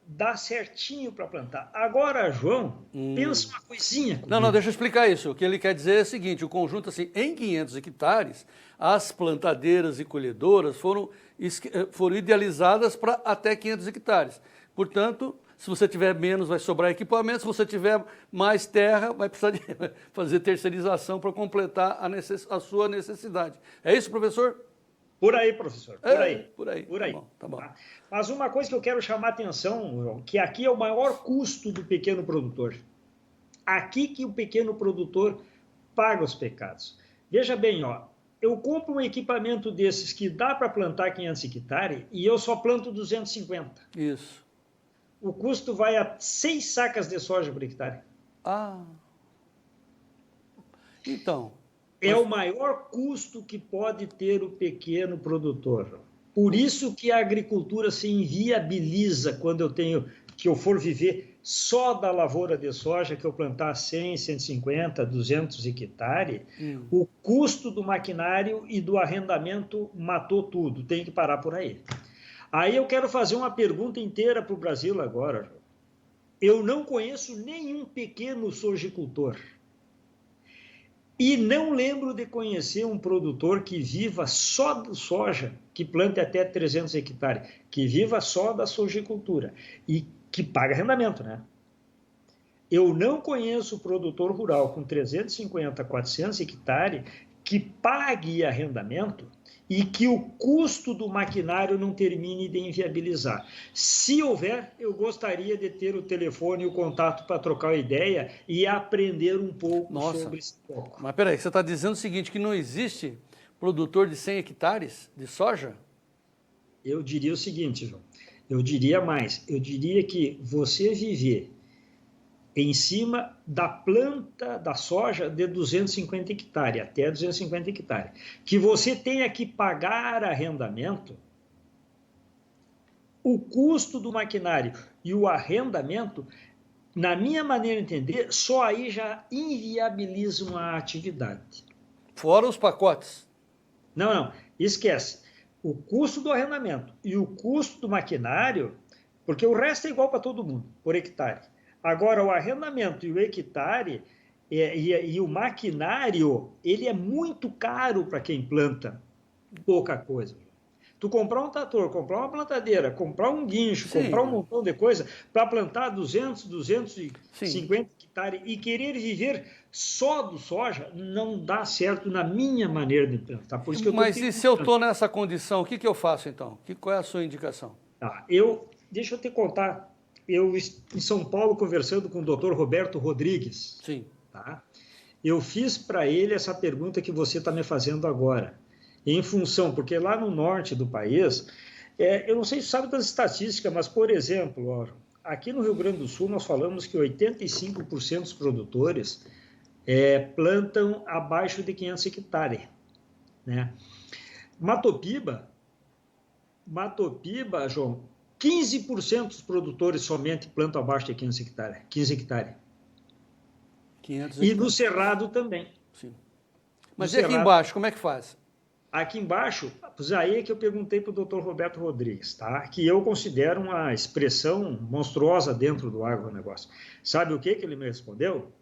dá certinho para plantar. Agora, João, pensa uma coisinha comigo. Não, deixa eu explicar isso. O que ele quer dizer é o seguinte, o conjunto, assim, em 500 hectares, as plantadeiras e colhedoras foram idealizadas para até 500 hectares. Portanto, se você tiver menos, vai sobrar equipamento. Se você tiver mais terra, vai precisar de fazer terceirização para completar a sua necessidade. É isso, professor? Por aí, professor, por aí. Tá bom. Mas uma coisa que eu quero chamar a atenção, que aqui é o maior custo do pequeno produtor. Aqui que o pequeno produtor paga os pecados. Veja bem, ó, eu compro um equipamento desses que dá para plantar 500 hectares e eu só planto 250. Isso. O custo vai a 6 sacas de soja por hectare. Então... É o maior custo que pode ter o pequeno produtor. Por isso que a agricultura se inviabiliza quando eu for viver só da lavoura de soja, que eu plantar 100, 150, 200 hectares, o custo do maquinário e do arrendamento matou tudo, tem que parar por aí. Aí eu quero fazer uma pergunta inteira para o Brasil agora. Eu não conheço nenhum pequeno sojicultor. E não lembro de conhecer um produtor que viva só de soja, que plante até 300 hectares, que viva só da sojicultura e que paga arrendamento, né? Eu não conheço produtor rural com 350, 400 hectares que pague arrendamento e que o custo do maquinário não termine de inviabilizar. Se houver, eu gostaria de ter o telefone e o contato para trocar uma ideia e aprender um pouco sobre esse foco. Mas peraí, você está dizendo o seguinte, que não existe produtor de 100 hectares de soja? Eu diria o seguinte, João, eu diria mais, eu diria que você viver em cima da planta da soja de 250 hectares, até 250 hectares, que você tenha que pagar arrendamento, o custo do maquinário e o arrendamento, na minha maneira de entender, só aí já inviabilizam a atividade. Fora os pacotes. Não, esquece. O custo do arrendamento e o custo do maquinário, porque o resto é igual para todo mundo, por hectare. Agora, o arrendamento e o hectare e o maquinário, ele é muito caro para quem planta pouca coisa. Tu comprar um trator, comprar uma plantadeira, comprar um guincho, comprar um montão de coisa para plantar 200, 250 hectares e querer viver só do soja, não dá certo na minha maneira de plantar. Por isso que Mas e se eu estou nessa condição, o que eu faço então? Qual é a sua indicação? Tá, deixa eu te contar. Eu, em São Paulo, conversando com o Dr. Roberto Rodrigues, sim, tá? Eu fiz para ele essa pergunta que você está me fazendo agora, em função, porque lá no norte do país, eu não sei se sabe das estatísticas, mas, por exemplo, ó, aqui no Rio Grande do Sul, nós falamos que 85% dos produtores plantam abaixo de 500 hectares, né? Matopiba, João, 15% dos produtores somente plantam abaixo de 15 hectares. 15 hectares. 500 e no Cerrado também. Sim. Mas e aqui embaixo, como é que faz? Aqui embaixo, pois aí é que eu perguntei para o Dr. Roberto Rodrigues, tá? Que eu considero uma expressão monstruosa dentro do agronegócio. Sabe o que ele me respondeu?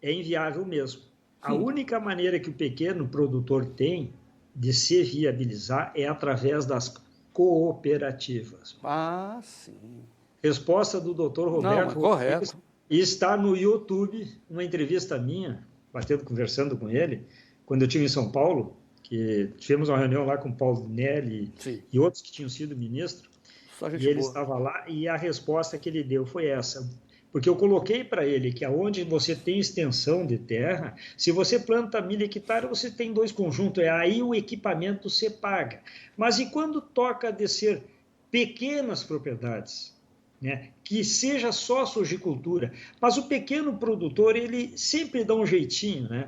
É inviável mesmo. Sim. A única maneira que o pequeno produtor tem de se viabilizar é através das cooperativas. Ah, sim. Resposta do Dr. Roberto Rodrigues. Correto. Está no YouTube, uma entrevista minha, conversando com ele, quando eu estive em São Paulo, que tivemos uma reunião lá com o Paulo Nelly e outros que tinham sido ministro, e ele estava lá, e a resposta que ele deu foi essa. Porque eu coloquei para ele que aonde você tem extensão de terra, se você planta 1.000 hectares, você tem 2 conjuntos, aí o equipamento você paga. Mas e quando toca de ser pequenas propriedades, né, que seja só sojicultura, mas o pequeno produtor, ele sempre dá um jeitinho, né?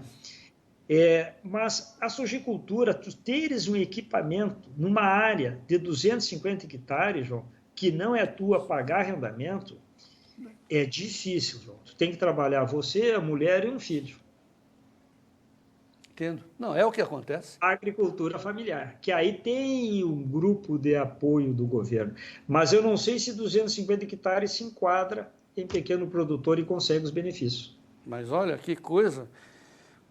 Mas a sojicultura, tu teres um equipamento numa área de 250 hectares, João, que não é tua pagar arrendamento, é difícil, João. Tu tem que trabalhar você, a mulher e um filho. Entendo. Não, é o que acontece. Agricultura familiar, que aí tem um grupo de apoio do governo. Mas eu não sei se 250 hectares se enquadra em pequeno produtor e consegue os benefícios. Mas olha, que coisa.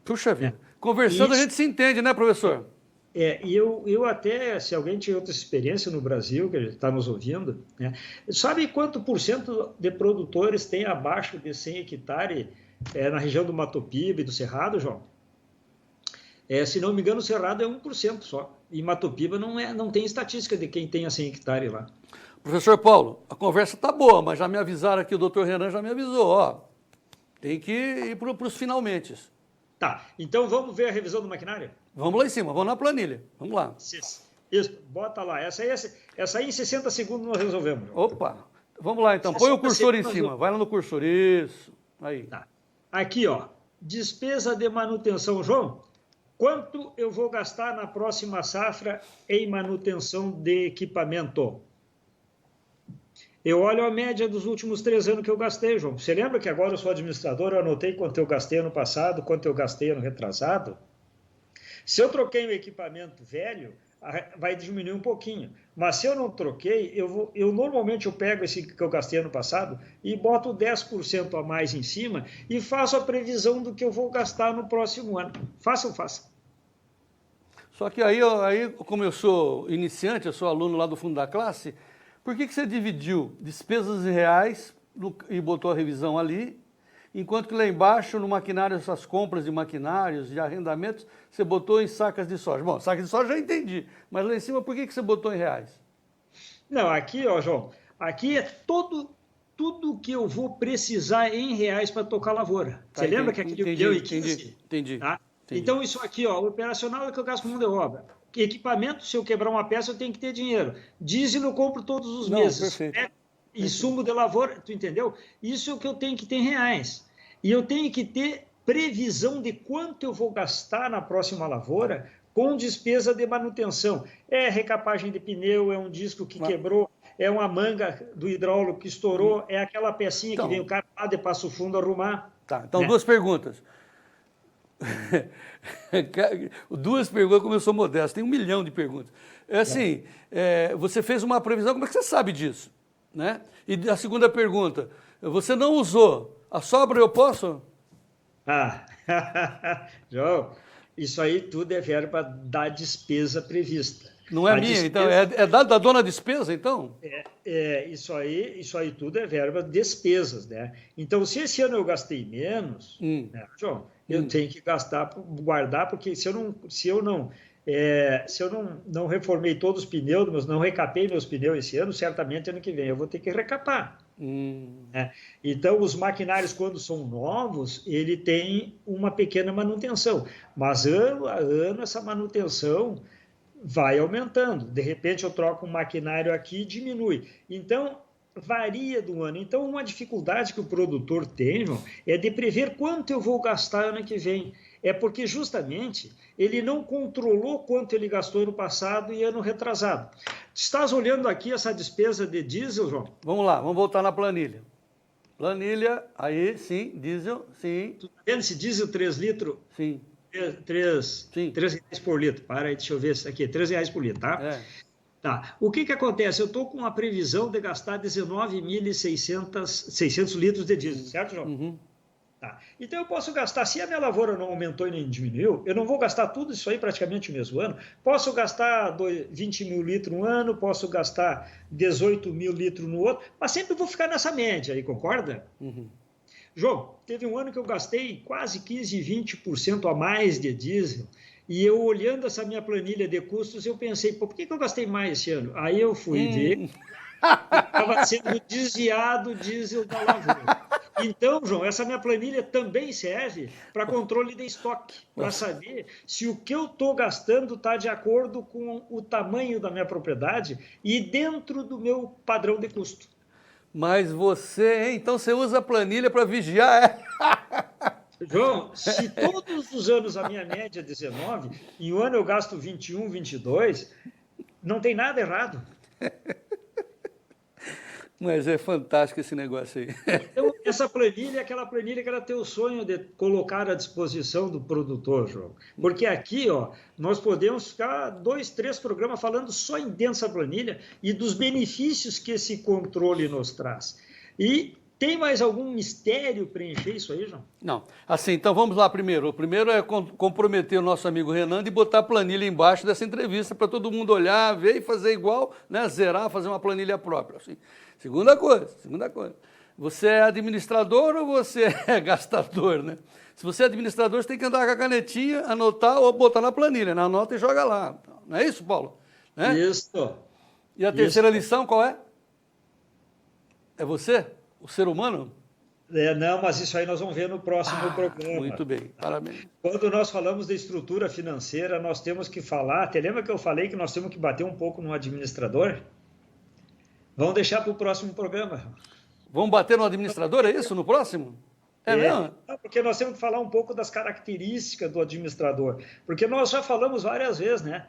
Puxa vida. Conversando a gente se entende, né, professor? E eu até, se alguém tinha outra experiência no Brasil, que está nos ouvindo, né, sabe quanto % de produtores tem abaixo de 100 hectares na região do Matopiba e do Cerrado, João? Se não me engano, o Cerrado é 1% só. E Matopiba não tem estatística de quem tem 100 hectares lá. Professor Paulo, a conversa está boa, mas já me avisaram aqui, o doutor Renan já me avisou, ó, tem que ir para os finalmente. Tá, então vamos ver a revisão do maquinário? Vamos lá em cima, vamos na planilha, vamos lá. Isso, bota lá, essa aí em 60 segundos nós resolvemos. Opa, vamos lá então, põe o cursor em cima, vai lá no cursor, isso, aí. Tá. Aqui, ó, despesa de manutenção, João, quanto eu vou gastar na próxima safra em manutenção de equipamento? Eu olho a média dos últimos 3 anos que eu gastei, João. Você lembra que agora eu sou administrador, eu anotei quanto eu gastei ano passado, quanto eu gastei ano retrasado? Se eu troquei um equipamento velho, vai diminuir um pouquinho. Mas se eu não troquei, normalmente eu pego esse que eu gastei ano passado e boto 10% a mais em cima e faço a previsão do que eu vou gastar no próximo ano. Faça ou faça? Só que aí, como eu sou iniciante, eu sou aluno lá do fundo da classe, por que você dividiu despesas em reais e botou a revisão ali, enquanto que lá embaixo, no maquinário, essas compras de maquinários, de arrendamentos, você botou em sacas de soja? Bom, sacas de soja já entendi, mas lá em cima, por que você botou em reais? Não, aqui, ó, João, aqui é tudo que eu vou precisar em reais para tocar a lavoura. Você lembra que aquele 1.015? Entendi. Tá? Então, isso aqui, ó, o operacional é que eu gasto com mão de obra. Equipamento, se eu quebrar uma peça, eu tenho que ter dinheiro. Diesel eu compro todos os meses. Perfeito. Insumo de lavoura, tu entendeu? Isso é o que eu tenho que ter em reais. E eu tenho que ter previsão de quanto eu vou gastar na próxima lavoura com despesa de manutenção. É recapagem de pneu, é um disco que quebrou, é uma manga do hidráulico que estourou, é aquela pecinha que vem o cara lá de Passo Fundo arrumar. Tá, então 2 perguntas. 2 perguntas, como eu sou modesto, tem 1 milhão de perguntas. É assim, você fez uma previsão, como é que você sabe disso? Né? E a segunda pergunta, você não usou, a sobra eu posso? João, isso aí tudo é verba da despesa prevista. Não é minha, então? É da dona despesa, então? Isso aí tudo é verba de despesas, né? Então, se esse ano eu gastei menos, né, João, eu tenho que guardar, porque se eu não reformei todos os pneus, não recapei meus pneus esse ano, certamente ano que vem eu vou ter que recapar. Né? Então, os maquinários, quando são novos, ele tem uma pequena manutenção, mas ano a ano essa manutenção vai aumentando. De repente, eu troco um maquinário aqui e diminui. Então, varia do ano. Então, uma dificuldade que o produtor tem, João, é de prever quanto eu vou gastar ano que vem. É porque, justamente, ele não controlou quanto ele gastou ano passado e ano retrasado. Estás olhando aqui essa despesa de diesel, João? Vamos lá, vamos voltar na planilha. Planilha, aí, sim, diesel, sim. Tu tá vendo esse diesel 3 litros? Sim. 3 reais por litro. Para aí, deixa eu ver isso aqui. 3 reais por litro, tá? Tá. O que acontece? Eu estou com uma previsão de gastar 19.600 litros de diesel, certo, João? Tá. Então, eu posso gastar, se a minha lavoura não aumentou e nem diminuiu, eu não vou gastar tudo isso aí praticamente no mesmo ano. Posso gastar 20 mil litros no ano, posso gastar 18 mil litros no outro, mas sempre vou ficar nessa média aí, concorda? João, teve um ano que eu gastei quase 15, 20% a mais de diesel, e eu olhando essa minha planilha de custos, eu pensei, por que eu gastei mais esse ano? Aí eu fui ver, estava sendo desviado o diesel da lavoura. Então, João, essa minha planilha também serve para controle de estoque, para saber se o que eu estou gastando está de acordo com o tamanho da minha propriedade e dentro do meu padrão de custo. Mas você, hein? Então você usa a planilha para vigiar, João, se todos os anos a minha média é 19, e o ano eu gasto 21, 22, não tem nada errado. Mas é fantástico esse negócio aí. Então, essa planilha é aquela planilha que era teu sonho de colocar à disposição do produtor, João. Porque aqui, ó, nós podemos ficar 2, 3 programas falando só dentro dessa planilha e dos benefícios que esse controle nos traz. E tem mais algum mistério preencher isso aí, João? Não. Assim, então vamos lá primeiro. O primeiro é comprometer o nosso amigo Renan de botar a planilha embaixo dessa entrevista para todo mundo olhar, ver e fazer igual, né? Zerar, fazer uma planilha própria. Assim. Segunda coisa. Você é administrador ou você é gastador, né? Se você é administrador, você tem que andar com a canetinha, anotar ou botar na planilha. Né? Anota e joga lá. Não é isso, Paulo? Né? Isso. E a terceira lição qual é? É você? O ser humano? Não, mas isso aí nós vamos ver no próximo programa. Muito bem, parabéns. Quando nós falamos de estrutura financeira, nós temos que falar... Te lembra que eu falei que nós temos que bater um pouco no administrador? Vamos deixar para o próximo programa. Vamos bater no administrador, é isso, no próximo? É mesmo? Porque nós temos que falar um pouco das características do administrador. Porque nós já falamos várias vezes, né?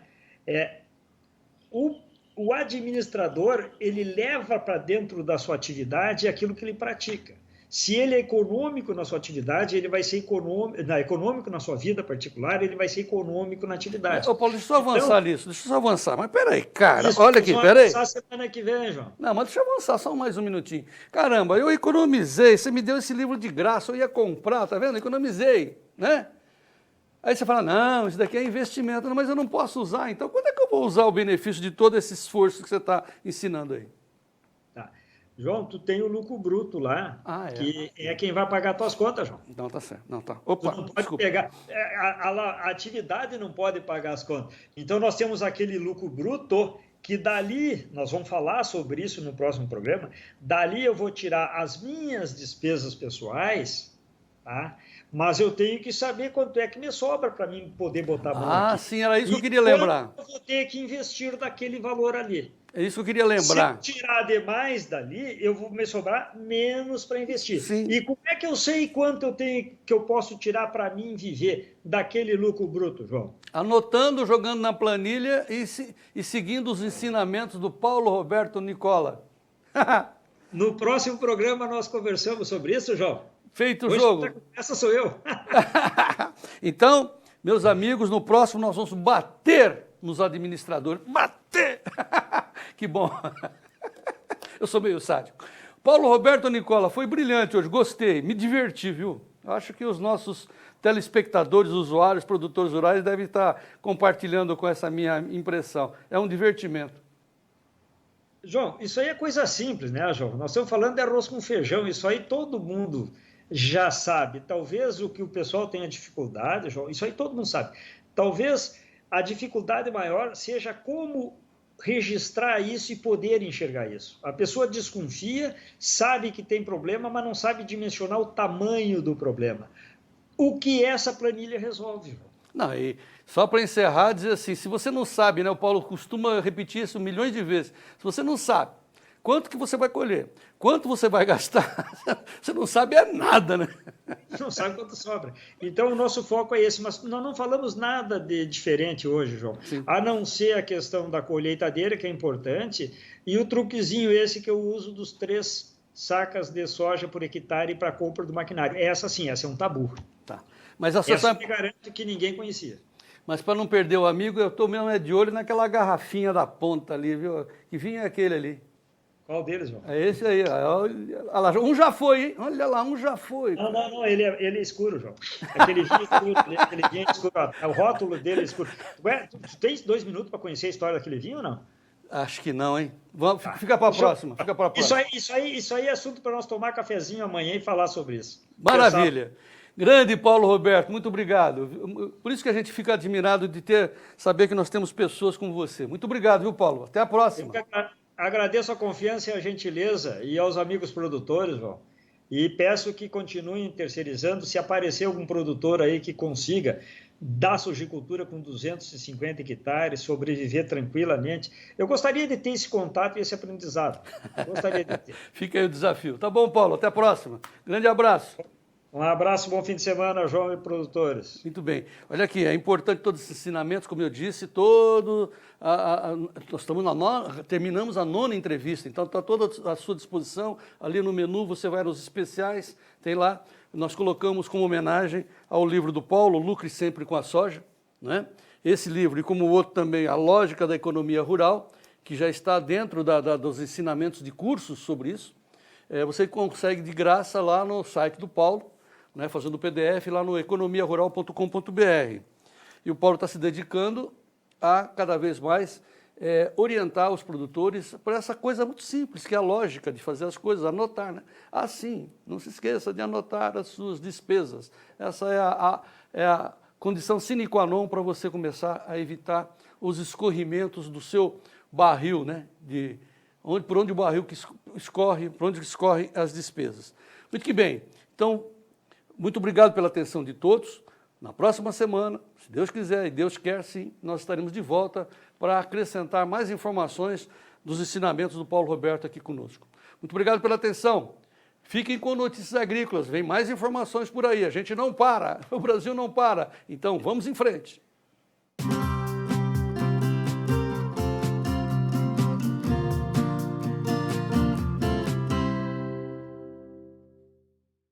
O administrador, ele leva para dentro da sua atividade aquilo que ele pratica. Se ele é econômico na sua atividade, ele vai ser econômico na sua vida particular, ele vai ser econômico na atividade. Ô, Paulo, deixa eu só avançar nisso, deixa eu só avançar. Mas peraí, cara, Isso, olha aqui, peraí. Vamos avançar semana que vem, João. Não, mas deixa eu avançar só mais um minutinho. Caramba, eu economizei, você me deu esse livro de graça, eu ia comprar, tá vendo? Economizei, né? Aí você fala, não, isso daqui é investimento, não, mas eu não posso usar, então quando é que eu vou usar o benefício de todo esse esforço que você está ensinando aí? João, tu tem o lucro bruto lá, que é quem vai pagar as tuas contas, João. Não, tá certo. Não, tá. Opa, tu não pode pegar. A atividade não pode pagar as contas. Então, nós temos aquele lucro bruto que dali, nós vamos falar sobre isso no próximo programa, dali eu vou tirar as minhas despesas pessoais, tá? Mas eu tenho que saber quanto é que me sobra para mim poder botar a mão aqui. Sim, era isso que eu queria lembrar. Eu vou ter que investir daquele valor ali. É isso que eu queria lembrar. Se eu tirar demais dali, eu vou me sobrar menos para investir. Sim. E como é que eu sei quanto eu posso tirar para mim viver daquele lucro bruto, João? Anotando, jogando na planilha e seguindo os ensinamentos do Paulo Roberto Nicola. No próximo programa nós conversamos sobre isso, João. Feito o jogo. Essa sou eu. Então, meus amigos, no próximo nós vamos bater nos administradores. Bater! Que bom. Eu sou meio sádico. Paulo Roberto Nicola, foi brilhante hoje, gostei, me diverti, viu? Acho que os nossos telespectadores, usuários, produtores rurais devem estar compartilhando com essa minha impressão. É um divertimento. João, isso aí é coisa simples, né, João? Nós estamos falando de arroz com feijão, isso aí todo mundo já sabe. Talvez o que o pessoal tenha dificuldade, João, isso aí todo mundo sabe. Talvez a dificuldade maior seja como registrar isso e poder enxergar isso. A pessoa desconfia, sabe que tem problema, mas não sabe dimensionar o tamanho do problema. O que essa planilha resolve, João? Não, e só para encerrar, dizer assim, se você não sabe, né, o Paulo costuma repetir isso milhões de vezes, se você não sabe quanto que você vai colher, quanto você vai gastar, você não sabe nada, né? Não sabe quanto sobra. Então, o nosso foco é esse, mas nós não falamos nada de diferente hoje, João, Sim. A não ser a questão da colheitadeira, que é importante, e o truquezinho esse que eu uso dos 3 sacas de soja por hectare para compra do maquinário. Essa sim, essa é um tabu. Tá. Mas essa eu garanto que ninguém conhecia. Mas para não perder o amigo, eu estou mesmo de olho naquela garrafinha da ponta ali, viu? Que vinha aquele ali. Qual deles, João? É esse aí. Olha lá, um já foi, hein? Olha lá, um já foi. Não, ele é escuro, João. Aquele vinho escuro, o rótulo dele é escuro. Tu tens 2 minutos para conhecer a história daquele vinho ou não? Acho que não, hein? Fica para a próxima. Fica para a próxima. Isso aí é assunto para nós tomar cafezinho amanhã e falar sobre isso. Maravilha. Grande Paulo Roberto, muito obrigado. Por isso que a gente fica admirado de saber que nós temos pessoas como você. Muito obrigado, viu, Paulo? Até a próxima. Agradeço a confiança e a gentileza e aos amigos produtores, João. E peço que continuem terceirizando. Se aparecer algum produtor aí que consiga dar sojicultura com 250 hectares, sobreviver tranquilamente, eu gostaria de ter esse contato e esse aprendizado. Gostaria de ter. Fica aí o desafio. Tá bom, Paulo? Até a próxima. Grande abraço. Um abraço, bom fim de semana, João e produtores. Muito bem. Olha aqui, é importante todos esses ensinamentos, como eu disse, nós estamos terminamos a 9ª entrevista, então está toda à sua disposição. Ali no menu você vai nos especiais, tem lá, nós colocamos como homenagem ao livro do Paulo, Lucre Sempre com a Soja, né? Esse livro, e como o outro também, A Lógica da Economia Rural, que já está dentro dos ensinamentos de cursos sobre isso. Você consegue de graça lá no site do Paulo, né, fazendo o PDF lá no economiarural.com.br. E o Paulo está se dedicando a, cada vez mais, orientar os produtores para essa coisa muito simples, que é a lógica de fazer as coisas, anotar, né? Sim, não se esqueça de anotar as suas despesas. Essa é a condição sine qua non para você começar a evitar os escorrimentos do seu barril, né? Por onde o barril escorre, por onde escorrem as despesas. Muito que bem. Então, muito obrigado pela atenção de todos. Na próxima semana, se Deus quiser e Deus quer, sim, nós estaremos de volta para acrescentar mais informações dos ensinamentos do Paulo Roberto aqui conosco. Muito obrigado pela atenção. Fiquem com Notícias Agrícolas, vem mais informações por aí. A gente não para, o Brasil não para. Então, vamos em frente.